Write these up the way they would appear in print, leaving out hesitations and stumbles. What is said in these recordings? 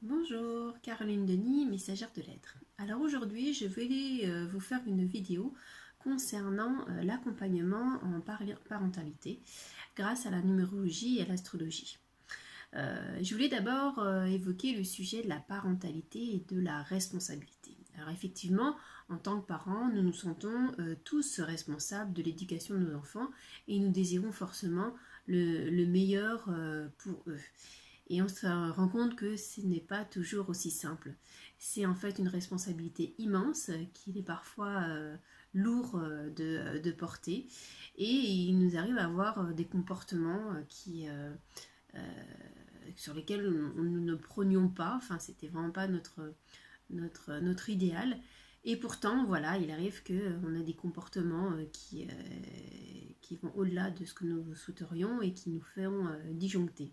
Bonjour, Caroline Denis, messagère de lettres. Alors aujourd'hui, je vais vous faire une vidéo concernant l'accompagnement en parentalité grâce à la numérologie et à l'astrologie. Je voulais d'abord évoquer le sujet de la parentalité et de la responsabilité. Alors effectivement, en tant que parents, nous nous sentons tous responsables de l'éducation de nos enfants et nous désirons forcément le meilleur pour eux. Et on se rend compte que ce n'est pas toujours aussi simple. C'est en fait une responsabilité immense qu'il est parfois lourd de porter. Et il nous arrive à avoir des comportements euh, sur lesquels nous ne prônions pas. Enfin, c'était vraiment pas notre idéal. Et pourtant, voilà, il arrive qu'on a des comportements qui vont au-delà de ce que nous souhaiterions et qui nous font disjoncter.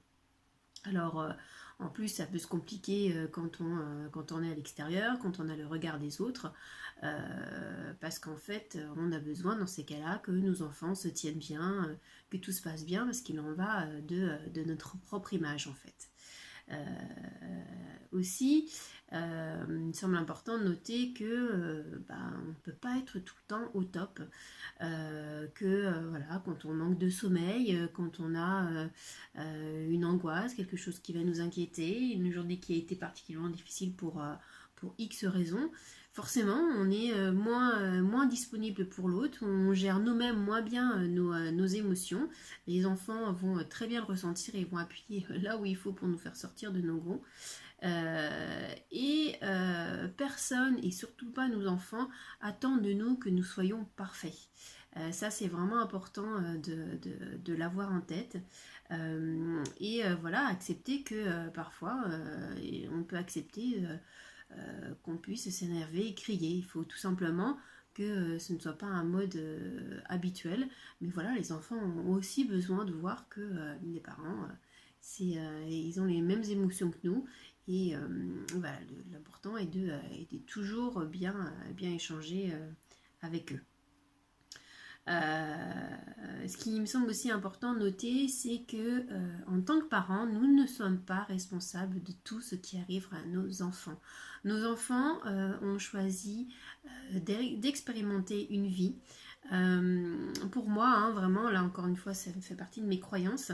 Alors, en plus, ça peut se compliquer quand on est à l'extérieur, quand on a le regard des autres, parce qu'en fait, on a besoin dans ces cas-là que nos enfants se tiennent bien, que tout se passe bien, parce qu'il en va de notre propre image, en fait. Aussi, il me semble important de noter que on ne peut pas être tout le temps au top, voilà, quand on manque de sommeil, quand on a une angoisse, quelque chose qui va nous inquiéter, une journée qui a été particulièrement difficile pour X raisons, forcément on est moins disponible pour l'autre, on gère nous-mêmes moins bien nos émotions. Les enfants vont très bien le ressentir et vont appuyer là où il faut pour nous faire sortir de nos gonds. Personne, et surtout pas nos enfants, attend de nous que nous soyons parfaits. Ça, c'est vraiment important de l'avoir en tête. Voilà, accepter que parfois, on peut accepter qu'on puisse s'énerver et crier. Il faut tout simplement que ce ne soit pas un mode habituel. Mais voilà, les enfants ont aussi besoin de voir que les parents, ils ont les mêmes émotions que nous. Et voilà, l'important est de toujours bien échanger avec eux. Ce qui me semble aussi important de noter, c'est que en tant que parents, nous ne sommes pas responsables de tout ce qui arrive à nos enfants. Nos enfants ont choisi d'expérimenter une vie. Pour moi, hein, vraiment, là encore une fois, ça fait partie de mes croyances.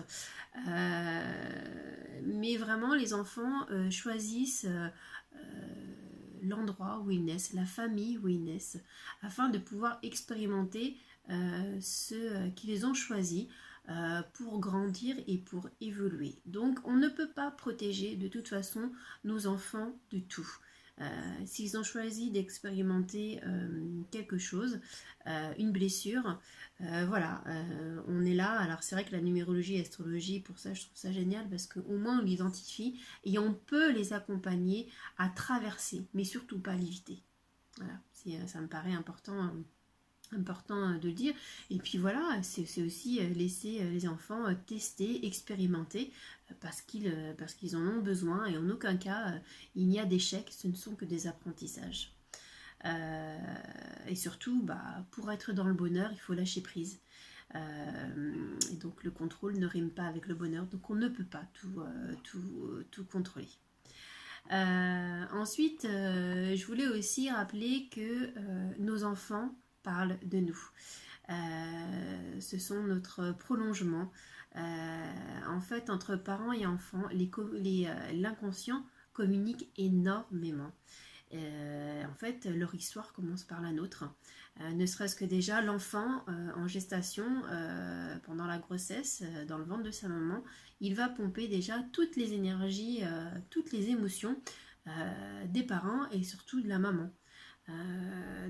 Mais vraiment, les enfants choisissent l'endroit où ils naissent, la famille où ils naissent, afin de pouvoir expérimenter ceux qui les ont choisis pour grandir et pour évoluer. Donc on ne peut pas protéger de toute façon nos enfants de tout. S'ils ont choisi d'expérimenter quelque chose, une blessure, voilà, on est là. Alors c'est vrai que la numérologie et l'astrologie, pour ça je trouve ça génial parce qu'au moins on l'identifie et on peut les accompagner à traverser, mais surtout pas à l'éviter. Voilà, ça me paraît important de le dire. Et puis voilà, c'est aussi laisser les enfants tester, expérimenter, parce qu'ils en ont besoin, et en aucun cas il n'y a d'échec, ce ne sont que des apprentissages. Et surtout, pour être dans le bonheur, il faut lâcher prise. Et donc le contrôle ne rime pas avec le bonheur, donc on ne peut pas tout contrôler. Ensuite, je voulais aussi rappeler que nos enfants parlent de nous. Ce sont notre prolongement. En fait, entre parents et enfants, l'inconscient communique énormément. En fait, leur histoire commence par la nôtre. Ne serait-ce que déjà l'enfant en gestation, pendant la grossesse, dans le ventre de sa maman, il va pomper déjà toutes les énergies, toutes les émotions des parents et surtout de la maman.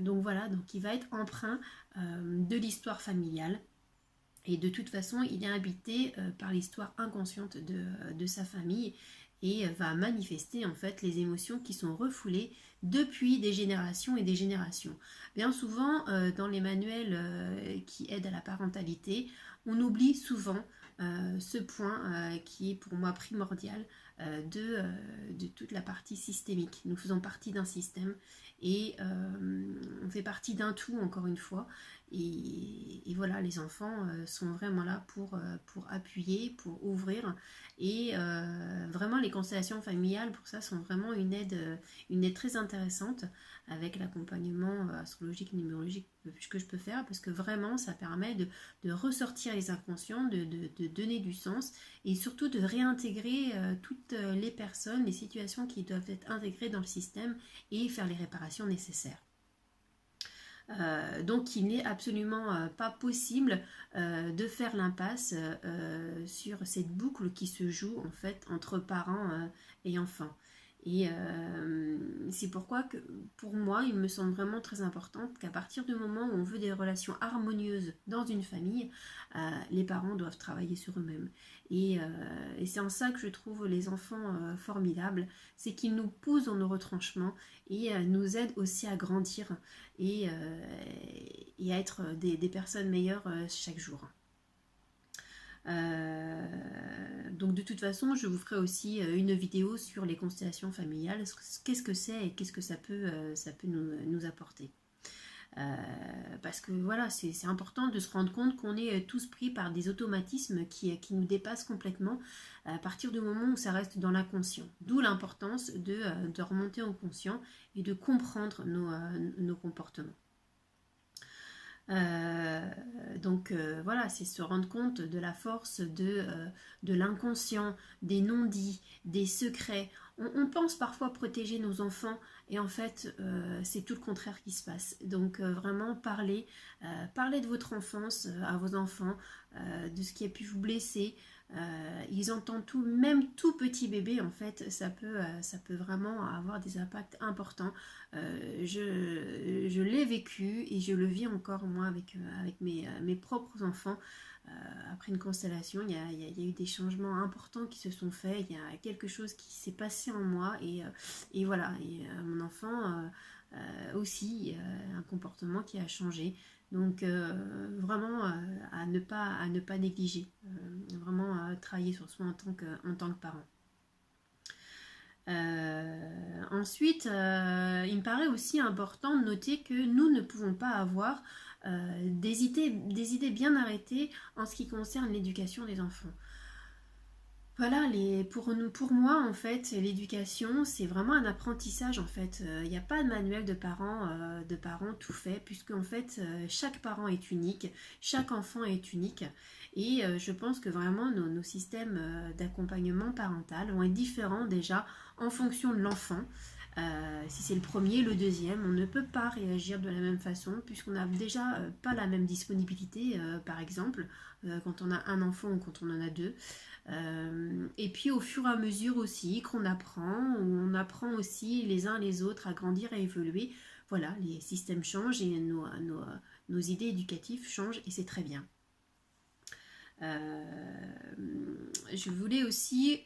Donc voilà, donc il va être empreint de l'histoire familiale. Et de toute façon, il est habité par l'histoire inconsciente de sa famille et va manifester en fait les émotions qui sont refoulées depuis des générations et des générations. Bien souvent, dans les manuels qui aident à la parentalité, on oublie souvent ce point qui est pour moi primordial de toute la partie systémique. Nous faisons partie d'un système et on fait partie d'un tout, encore une fois. et voilà, les enfants sont vraiment là pour appuyer, pour ouvrir. Et vraiment, les constellations familiales, pour ça, sont vraiment une aide très intéressante avec l'accompagnement astrologique, numérologique que je peux faire, parce que vraiment, ça permet de ressortir les inconscients, de donner du sens, et surtout de réintégrer toutes les personnes, les situations qui doivent être intégrées dans le système et faire les réparations nécessaires. Donc il n'est absolument pas possible de faire l'impasse sur cette boucle qui se joue en fait entre parents et enfants. Et c'est pourquoi que, pour moi, il me semble vraiment très important qu'à partir du moment où on veut des relations harmonieuses dans une famille, les parents doivent travailler sur eux-mêmes. Et c'est en ça que je trouve les enfants formidables, c'est qu'ils nous poussent dans nos retranchements et nous aident aussi à grandir et, et à être des personnes meilleures chaque jour. Donc de toute façon, je vous ferai aussi une vidéo sur les constellations familiales, qu'est-ce que c'est et qu'est-ce que ça peut nous apporter. Parce que voilà, c'est important de se rendre compte qu'on est tous pris par des automatismes qui nous dépassent complètement à partir du moment où ça reste dans l'inconscient. D'où l'importance de remonter au conscient et de comprendre nos comportements. Donc voilà, c'est se rendre compte de la force de l'inconscient, des non-dits, des secrets. On pense parfois protéger nos enfants et en fait c'est tout le contraire qui se passe. Donc vraiment parlez de votre enfance à vos enfants, de ce qui a pu vous blesser. Ils entendent tout, même tout petit bébé en fait, ça peut vraiment avoir des impacts importants. Je l'ai vécu et je le vis encore moi avec mes propres enfants. Après une constellation, il y a eu des changements importants qui se sont faits, il y a quelque chose qui s'est passé en moi et voilà, et mon enfant aussi, un comportement qui a changé. Donc vraiment à ne pas négliger, vraiment travailler sur soi en tant que parent. Ensuite, il me paraît aussi important de noter que nous ne pouvons pas avoir des idées bien arrêtées en ce qui concerne l'éducation des enfants. Voilà, pour moi, en fait, l'éducation, c'est vraiment un apprentissage, en fait. Il n'y a pas de manuel de parents tout fait, puisque, en fait, chaque parent est unique, chaque enfant est unique. Et je pense que vraiment, nos systèmes d'accompagnement parental vont être différents déjà en fonction de l'enfant. Si c'est le premier, le deuxième, on ne peut pas réagir de la même façon, puisqu'on n'a déjà pas la même disponibilité, par exemple, quand on a un enfant ou quand on en a deux. Et puis au fur et à mesure aussi qu'on apprend, on apprend aussi les uns les autres à grandir, à évoluer. Voilà, les systèmes changent et nos idées éducatives changent et c'est très bien. Je voulais aussi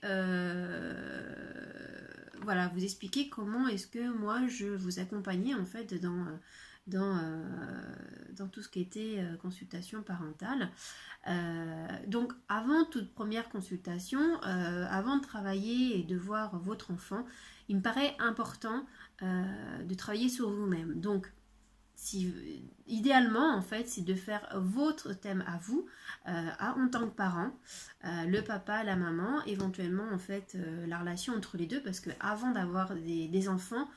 voilà, vous expliquer comment est-ce que moi je vous accompagnais en fait dans tout ce qui était consultation parentale. Donc avant toute première consultation, avant de travailler et de voir votre enfant, il me paraît important de travailler sur vous-même. Donc idéalement en fait c'est de faire votre thème à vous en tant que parent, le papa, la maman, éventuellement en fait la relation entre les deux, parce que avant d'avoir des enfants,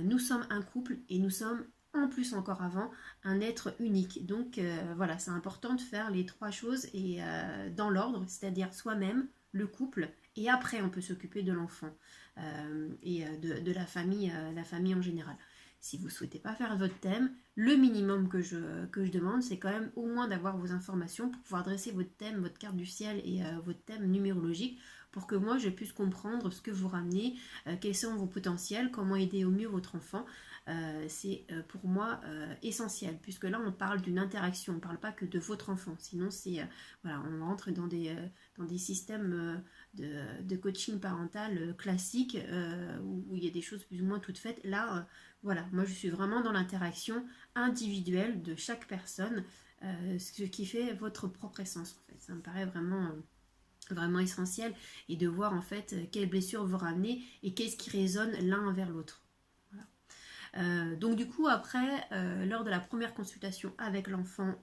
nous sommes un couple et nous sommes en plus encore avant un être unique. Donc voilà, c'est important de faire les trois choses et dans l'ordre, c'est-à-dire soi-même, le couple, et après on peut s'occuper de l'enfant et de la famille en général. Si vous ne souhaitez pas faire votre thème, le minimum que je demande, c'est quand même au moins d'avoir vos informations pour pouvoir dresser votre thème, votre carte du ciel et votre thème numérologique, pour que moi je puisse comprendre ce que vous ramenez, quels sont vos potentiels, comment aider au mieux votre enfant. C'est pour moi essentiel, puisque là on parle d'une interaction, on ne parle pas que de votre enfant, sinon c'est voilà, on rentre dans des systèmes de coaching parental classique où il y a des choses plus ou moins toutes faites. Là voilà, moi je suis vraiment dans l'interaction individuelle de chaque personne, ce qui fait votre propre essence en fait. Ça me paraît vraiment essentiel, et de voir en fait quelles blessures vous ramenez et qu'est-ce qui résonne l'un vers l'autre. Voilà. Donc du coup après, lors de la première consultation avec l'enfant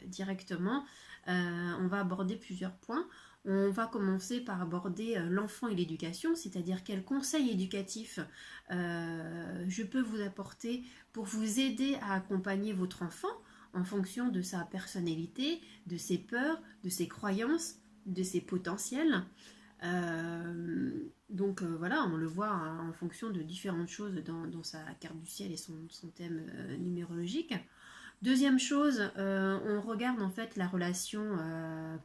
directement, on va aborder plusieurs points. On va commencer par aborder l'enfant et l'éducation, c'est-à-dire quels conseils éducatifs je peux vous apporter pour vous aider à accompagner votre enfant en fonction de sa personnalité, de ses peurs, de ses croyances, de ses potentiels. Voilà, on le voit en fonction de différentes choses dans sa carte du ciel et son thème numérologique. Deuxième chose, on regarde en fait la relation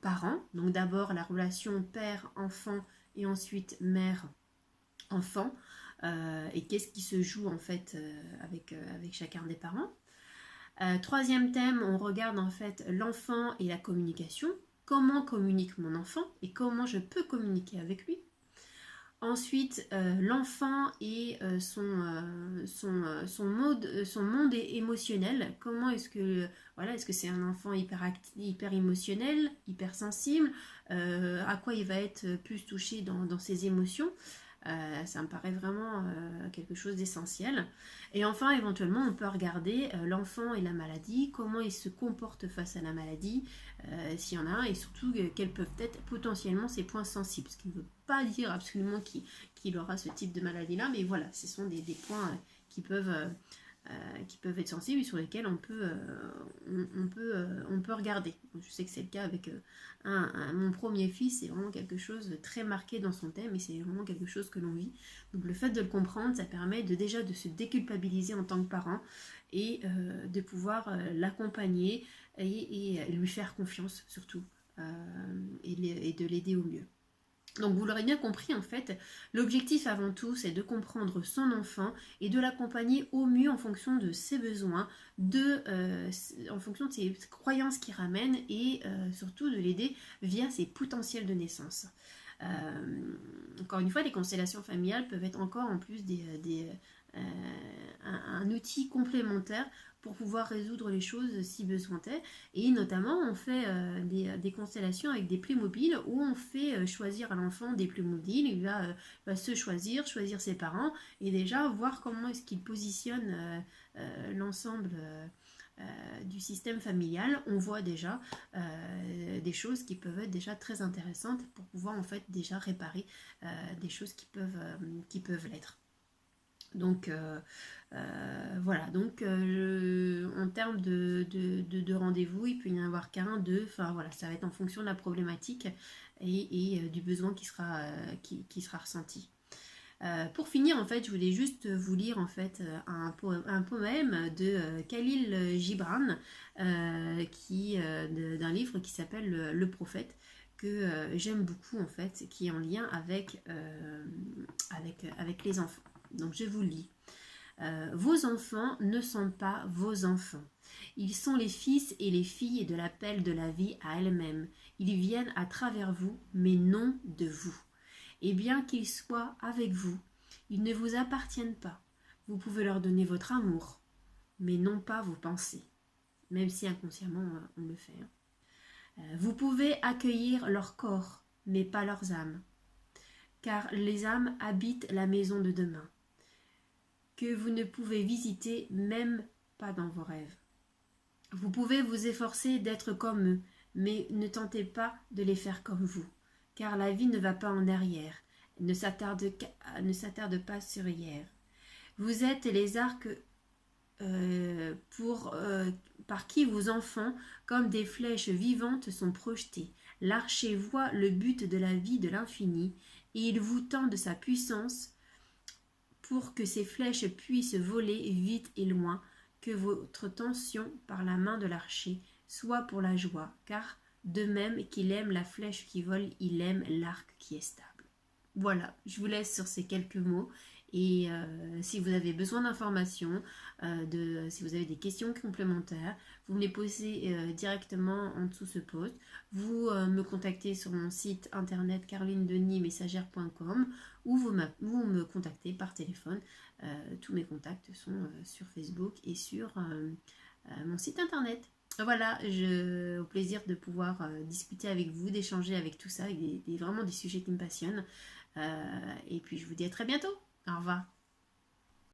parent. Donc d'abord la relation père-enfant et ensuite mère-enfant. Et qu'est-ce qui se joue en fait avec chacun des parents. Troisième thème, on regarde en fait l'enfant et la communication. Comment communique mon enfant et comment je peux communiquer avec lui. Ensuite, l'enfant et son monde émotionnel. Comment est-ce que est-ce que c'est un enfant hyper émotionnel, hyper sensible, à quoi il va être plus touché dans ses émotions. Ça me paraît vraiment quelque chose d'essentiel. Et enfin, éventuellement, on peut regarder l'enfant et la maladie, comment il se comporte face à la maladie, s'il y en a un, et surtout quels peuvent être potentiellement ses points sensibles. Ce qui ne veut pas dire absolument qu'il aura ce type de maladie-là, mais voilà, ce sont des points qui peuvent être sensibles et sur lesquels on peut regarder. Je sais que c'est le cas avec mon premier fils, c'est vraiment quelque chose de très marqué dans son thème et c'est vraiment quelque chose que l'on vit. Donc le fait de le comprendre, ça permet déjà de se déculpabiliser en tant que parent et de pouvoir l'accompagner et lui faire confiance surtout et de l'aider au mieux. Donc vous l'aurez bien compris en fait, l'objectif avant tout c'est de comprendre son enfant et de l'accompagner au mieux en fonction de ses besoins, en fonction de ses croyances qu'il ramène et surtout de l'aider via ses potentiels de naissance. Encore une fois, les constellations familiales peuvent être encore en plus un outil complémentaire pour pouvoir résoudre les choses si besoin est. Et notamment, on fait des constellations avec des Playmobil où on fait choisir à l'enfant des Playmobil. Il va se choisir ses parents et déjà voir comment est-ce qu'il positionne l'ensemble du système familial. On voit déjà des choses qui peuvent être déjà très intéressantes pour pouvoir en fait déjà réparer des choses qui peuvent l'être. Donc voilà, donc en termes de rendez-vous, il peut y en avoir qu'un, deux, enfin voilà, ça va être en fonction de la problématique et du besoin qui sera ressenti. Pour finir, en fait, je voulais juste vous lire en fait un poème de Khalil Gibran, d'un livre qui s'appelle Le Prophète, que j'aime beaucoup en fait, qui est en lien avec les enfants. Donc je vous le lis. Vos enfants ne sont pas vos enfants. Ils sont les fils et les filles de l'appel de la vie à elle-même. Ils viennent à travers vous, mais non de vous. Et bien qu'ils soient avec vous, ils ne vous appartiennent pas. Vous pouvez leur donner votre amour, mais non pas vos pensées, même si inconsciemment on le fait. Vous pouvez accueillir leur corps, mais pas leurs âmes, car les âmes habitent la maison de demain, que vous ne pouvez visiter même pas dans vos rêves. Vous pouvez vous efforcer d'être comme eux, mais ne tentez pas de les faire comme vous, car la vie ne va pas en arrière, ne s'attarde pas sur hier. Vous êtes les arcs par qui vos enfants, comme des flèches vivantes, sont projetés. L'archer voit le but de la vie de l'infini, et il vous tend de sa puissance pour que ces flèches puissent voler vite et loin, que votre tension par la main de l'archer soit pour la joie, car de même qu'il aime la flèche qui vole, il aime l'arc qui est stable. Voilà, je vous laisse sur ces quelques mots. Et si vous avez besoin d'informations, si vous avez des questions complémentaires, vous me les posez directement en dessous ce post. Vous me contactez sur mon site internet carolinedeniesmessagère.com ou vous me contactez par téléphone. Tous mes contacts sont sur Facebook et sur mon site internet. Voilà, au plaisir de pouvoir discuter avec vous, d'échanger avec tout ça, avec vraiment des sujets qui me passionnent. Et puis je vous dis à très bientôt. Au revoir.